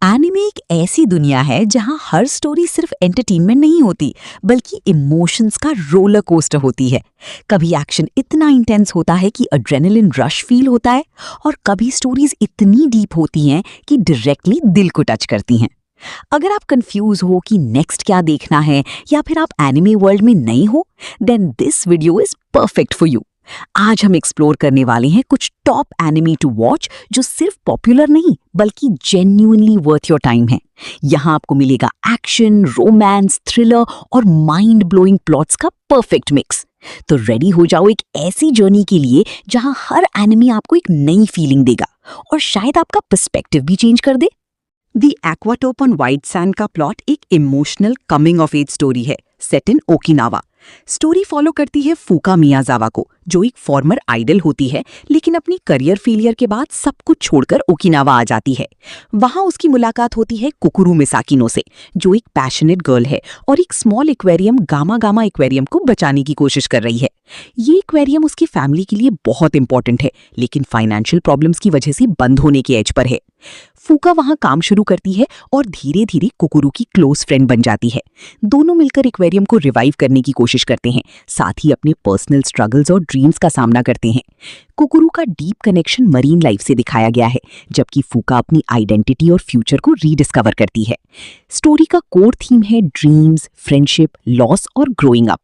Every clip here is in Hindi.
एनिमे एक ऐसी दुनिया है जहां हर स्टोरी सिर्फ एंटरटेनमेंट नहीं होती बल्कि इमोशंस का रोलर कोस्टर होती है। कभी एक्शन इतना इंटेंस होता है कि एड्रेनलिन रश फील होता है और कभी स्टोरीज इतनी डीप होती हैं कि डायरेक्टली दिल को टच करती हैं। अगर आप कंफ्यूज हो कि नेक्स्ट क्या देखना है या फिर आप एनिमे वर्ल्ड में नए हो, then this video is perfect for you. आज हम एक्सप्लोर करने वाले हैं कुछ टॉप एनिमे टू वॉच जो सिर्फ पॉपुलर नहीं बल्कि जेन्युइनली वर्थ योर टाइम है। यहाँ आपको मिलेगा एक्शन, रोमांस, थ्रिलर और माइंड ब्लोइंग प्लॉट्स का परफेक्ट मिक्स। तो रेडी हो जाओ एक ऐसी जर्नी के लिए जहाँ हर एनिमे आपको एक नई फीलिंग देगा और शायद आपका पर्सपेक्टिव भी चेंज कर दे। The Aquatope on white sand का प्लॉट एक emotional coming of age story है set in Okinawa. Story follow करती है फूका मियाजावा को, जो एक फॉर्मर आइडल होती है लेकिन अपनी करियर फेलियर के बाद सब कुछ छोड़कर ओकिनावा आ जाती है। वहां उसकी मुलाकात होती है कुकुरू मिसाकिनो से, जो एक पैशनेट गर्ल है और एक small aquarium gamma gamma aquarium को बचाने की कोशिश कर रही है। ये एक्वेरियम उसकी फैमिली के लिए बहुत इंपॉर्टेंट है लेकिन फाइनेंशियल प्रॉब्लम्स की वजह से बंद होने के एज पर है। फूका वहां काम शुरू करती है और धीरे धीरे कुकुरू की क्लोज फ्रेंड बन जाती है। दोनों मिलकर एक्वेरियम को रिवाइव करने की कोशिश करते हैं, साथ ही अपने पर्सनल स्ट्रगल्स और ड्रीम्स का सामना करते हैं। कुकुरू का डीप कनेक्शन मरीन लाइफ से दिखाया गया है, जबकि फूका अपनी आइडेंटिटी और फ्यूचर को रीडिस्कवर करती है। स्टोरी का कोर थीम है ड्रीम्स, फ्रेंडशिप, लॉस और ग्रोइंग अप।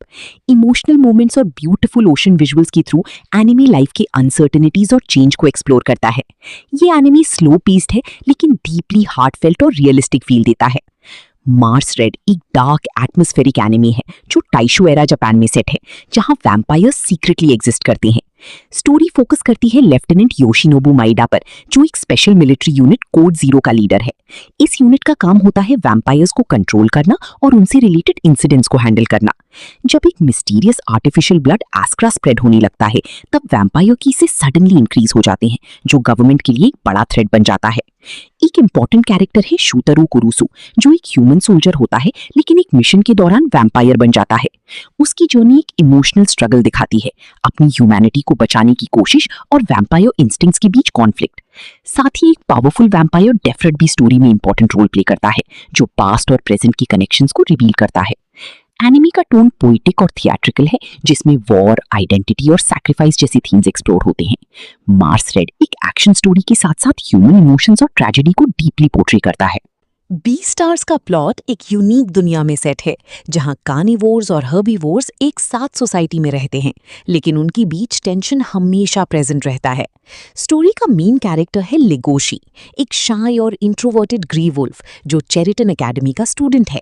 इमोशनल मोमेंट्स और ब्यूटीफुल ओशन विजुअल्स के थ्रू एनिमे लाइफ के अनसर्टेनिटीज और चेंज को एक्सप्लोर करता है। ये एनिमे स्लो पेस्ड है लेकिन डीपली हार्टफेल्ट और रियलिस्टिक फील देता है। मार्स रेड एक डार्क एटमॉस्फेरिक एनिमे है जो टाइशो एरा जापान में सेट है, जहां वैम्पायर्स सीक्रेटली एग्जिस्ट करते हैं। स्टोरी फोकस करती है लेफ्टिनेंट योशिनोबु माइडा पर, जो एक स्पेशल मिलिट्री यूनिट कोड 0 का लीडर है। इस यूनिट का काम होता है वैम्पायर्स को कंट्रोल करना और उनसे रिलेटेड इंसिडेंट्स को हैंडल करना। जब एक मिस्टीरियस आर्टिफिशियल ब्लड एस्क्रा स्प्रेड होने लगता है, तब वैम्पायर केसेस सडनली इंक्रीज हो जाते हैं, जो गवर्नमेंट के लिए एक बड़ा थ्रेट बन जाता है। एक इंपॉर्टेंट कैरेक्टर है शूतरू कुरुसु, जो एक ह्यूमन सोल्जर होता है लेकिन एक मिशन के दौरान वैम्पायर बन जाता है। उसकी जर्नी एक इमोशनल स्ट्रगल दिखाती है, अपनी ह्यूमैनिटी को बचाने की कोशिश और वैम्पायर इंस्टिंक्ट्स के बीच कॉन्फ्लिक्ट। साथ ही एक पावरफुल वैम्पायर डेफरेट भी स्टोरी में इंपॉर्टेंट रोल प्ले करता है, जो पास्ट और प्रेजेंट की कनेक्शंस को रिवील करता है। एनिमे का टोन पोएटिक और थिएट्रिकल है, जिसमें वॉर, आइडेंटिटी और सैक्रिफाइस जैसे थीम्स एक्सप्लोर होते हैं। मार्स रेड एक एक्शन स्टोरी के साथ साथ ह्यूमन इमोशंस और ट्रेजेडी को डीपली पोर्ट्रे करता है। बीस्टार्स का प्लॉट एक यूनिक दुनिया में सेट है जहां कार्निवोर्स और हर्बीवोर्स एक साथ सोसाइटी में रहते हैं, लेकिन उनकी बीच टेंशन हमेशा प्रेजेंट रहता है। स्टोरी का मेन कैरेक्टर है लेगोशी, एक शाय और इंट्रोवर्टेड ग्री वुल्फ जो चेरिटन एकेडमी का स्टूडेंट है।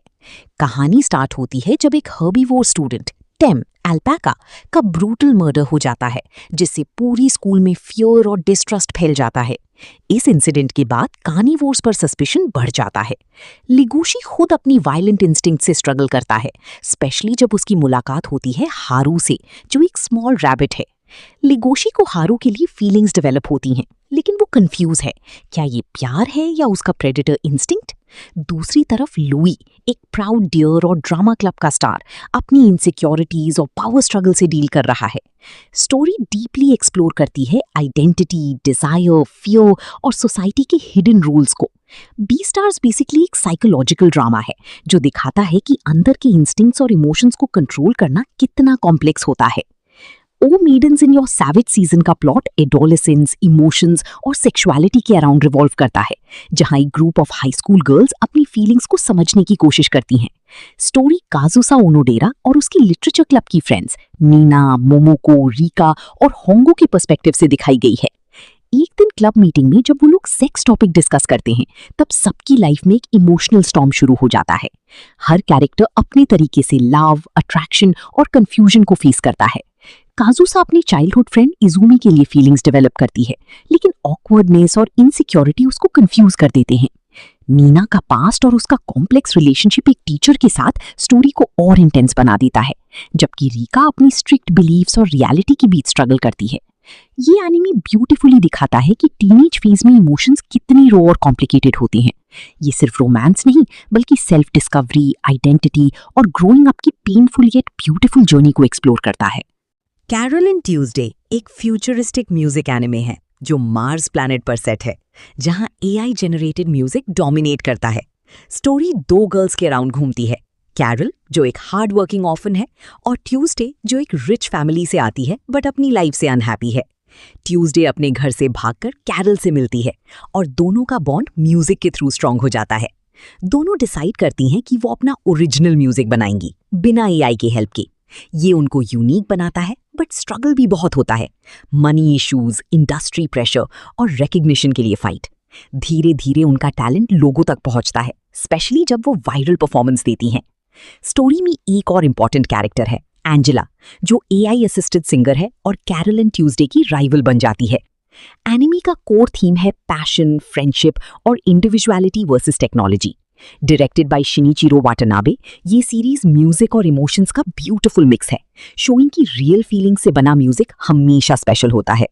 कहानी स्टार्ट होती है जब एक हर्बीवोर स्टूडेंट टेम अल्पैका का ब्रूटल मर्डर हो जाता है, जिससे पूरी स्कूल में फियर और डिस्ट्रस्ट फैल जाता है। इस इंसिडेंट के बाद कार्निवोर्स पर सस्पिशन बढ़ जाता है। लिगोशी खुद अपनी वायलेंट इंस्टिंक्ट से स्ट्रगल करता है, स्पेशली जब उसकी मुलाकात होती है हारू से, जो एक स्मॉल रैबिट है। लिगोशी को हारू के लिए फीलिंग्स डेवलप होती हैं, लेकिन वो कंफ्यूज है, क्या ये प्यार है या उसका प्रेडेटर इंस्टिंक्ट। दूसरी तरफ लुई, एक प्राउड डियर और ड्रामा क्लब का स्टार, अपनी इनसिक्योरिटीज और पावर स्ट्रगल से डील कर रहा है। स्टोरी डीपली एक्सप्लोर करती है आइडेंटिटी, डिजायर, फियर और सोसाइटी के हिडन रूल्स को। बीस्टार्स बेसिकली एक साइकोलॉजिकल ड्रामा है जो दिखाता है कि अंदर के इंस्टिंक्ट्स और इमोशंस को कंट्रोल करना कितना कॉम्प्लेक्स होता है। O Maidens in Your Savage Season का प्लॉट एडोलेसेंस, इमोशंस और सेक्सुअलिटी के अराउंड रिवॉल्व करता है, जहां एक group of high school girls अपनी फीलिंग्स को समझने की कोशिश करती हैं। स्टोरी काजुसा ओनोडेरा और उसकी लिटरेचर क्लब की फ्रेंड्स नीना, मोमोको, रीका और होंगो के पर्सपेक्टिव से दिखाई गई है। एक दिन क्लब मीटिंग में जब वो लोग सेक्स टॉपिक डिस्कस करते हैं, तब सबकी लाइफ में एक इमोशनल स्टॉर्म शुरू हो जाता है। हर कैरेक्टर अपने तरीके से लव, अट्रैक्शन और कंफ्यूजन को फेस करता है। काजुसा अपनी चाइल्डहुड फ्रेंड इजुमी के लिए फीलिंग्स डेवलप करती है, लेकिन ऑकवर्डनेस और इनसिक्योरिटी उसको कंफ्यूज कर देते हैं। नीना का पास्ट और उसका कॉम्प्लेक्स रिलेशनशिप एक टीचर के साथ स्टोरी को और इंटेंस बना देता है, जबकि रीका अपनी स्ट्रिक्ट बिलीव्स और रियलिटी के बीच स्ट्रगल करती है। ये एनिमे ब्यूटीफुली दिखाता है कि टीनेज फेज में इमोशंस कितनी रॉ और कॉम्प्लिकेटेड होते हैं। ये सिर्फ रोमांस नहीं बल्कि सेल्फ डिस्कवरी, आइडेंटिटी और ग्रोइंग अप की पेनफुल येट ब्यूटीफुल जर्नी को एक्सप्लोर करता है। कैरोलिन ट्यूसडे एक फ्यूचरिस्टिक म्यूजिक एनिमे है जो मार्स प्लैनेट पर सेट है, जहां एआई जनरेटेड म्यूजिक डोमिनेट करता है। स्टोरी 2 गर्ल्स के अराउंड घूमती है, कैरल जो एक हार्ड वर्किंग ऑर्फन है और ट्यूसडे जो एक रिच फैमिली से आती है बट अपनी लाइफ से अनहैप्पी है। ट्यूसडे अपने घर से भागकर कैरल से मिलती है और दोनों का बॉन्ड म्यूजिक के थ्रू स्ट्रांग हो जाता है। दोनों डिसाइड करती हैं कि वो अपना ओरिजिनल म्यूजिक बनाएंगी बिना एआई के हेल्प के। ये उनको यूनिक बनाता है बट स्ट्रगल भी बहुत होता है। मनी इश्यूज, इंडस्ट्री प्रेशर और रिकग्निशन के लिए फाइट। धीरे धीरे उनका टैलेंट लोगों तक पहुंचता है, स्पेशली जब वो वायरल परफॉर्मेंस देती हैं। स्टोरी में एक और इम्पॉर्टेंट कैरेक्टर है एंजेला, जो एआई असिस्टेड सिंगर है और कैरल एंड ट्यूसडे की राइवल बन जाती है। एनिमी का कोर थीम है पैशन, फ्रेंडशिप और individuality versus technology. Directed by Shinichiro Watanabe, ये सीरीज म्यूजिक और इमोशंस का ब्यूटीफुल मिक्स है, शोइंग की रियल फीलिंग से बना म्यूजिक हमेशा स्पेशल होता है।